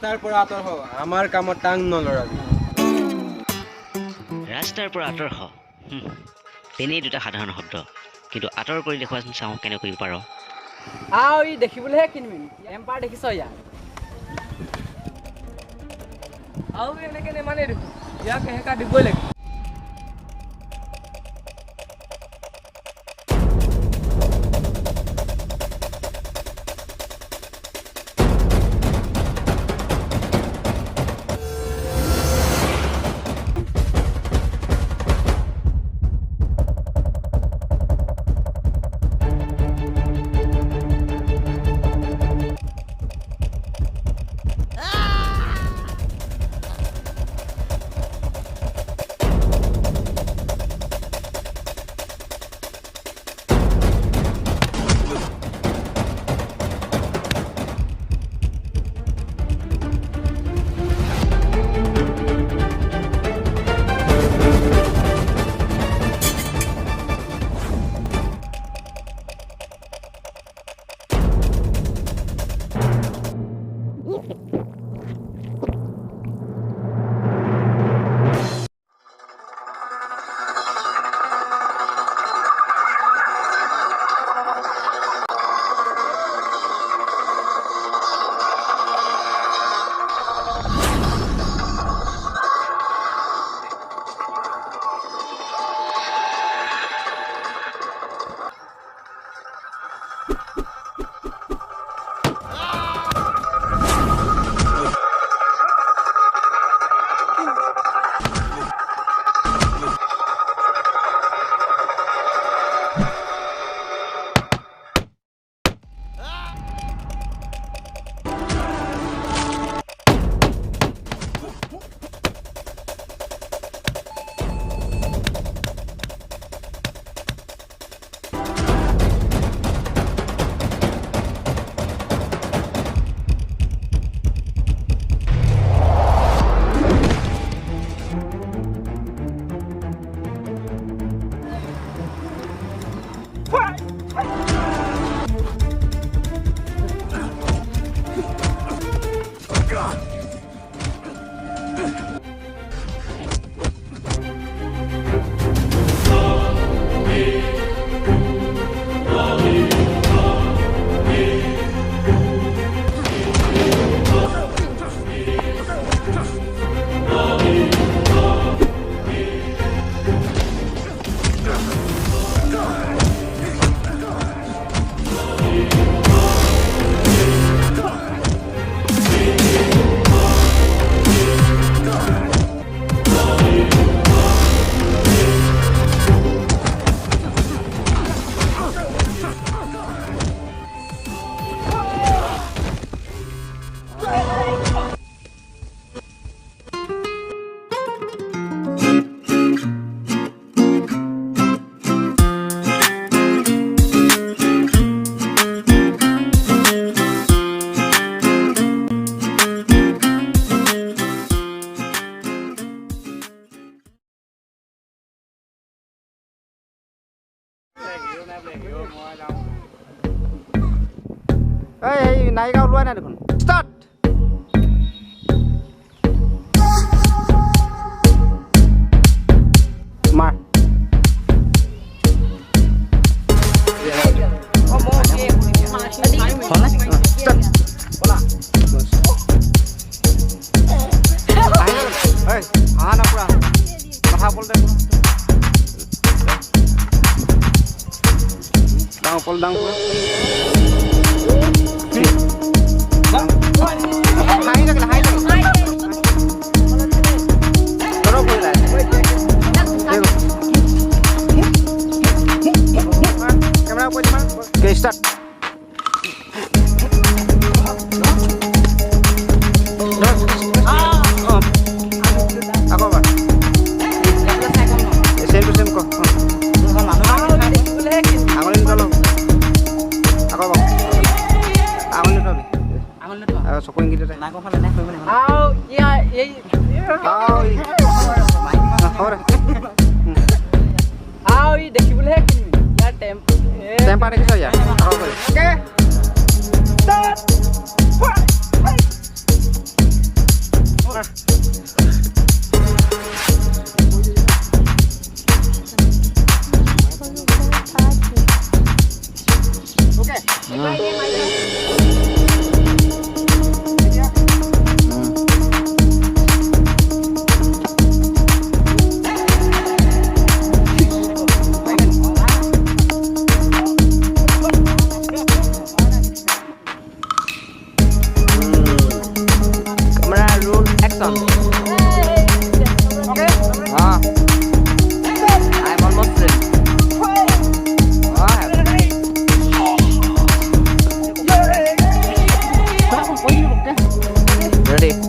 ৰাস্তাৰ পৰা আঁতৰ হ আমাৰ কামত টাং নলৰাবি ৰাস্তাৰ পৰা আঁতৰ হ তেনেই দুটা সাধাৰণ শব্দ কিন্তু আঁতৰ কৰি দেখুৱাচোন চাওঁ কেনেকৈ কৰিব পাৰ আও ই দেখিবলৈহে কিনমিন এম্পাৰ দেখিছ ইয়াৰ আও এনেকে নেমানে দেখোন ইয়াক এহেকা দিবই লাগে এই নায়িকা ওলোৱা নাই দেখোন ষ্টাৰ্ট মাৰ কথা বল ডাঙৰ পল ডাঙৰ start ako ba same ko angolin tolo ako ba angolin tolo sokoin gitu deh nako phale na koibo na au ya ei au hore au i dekhibole he kinmi ya tempo dekhis ya ako ba okay start Camera roll action. Okay. I'm almost ready. Ready.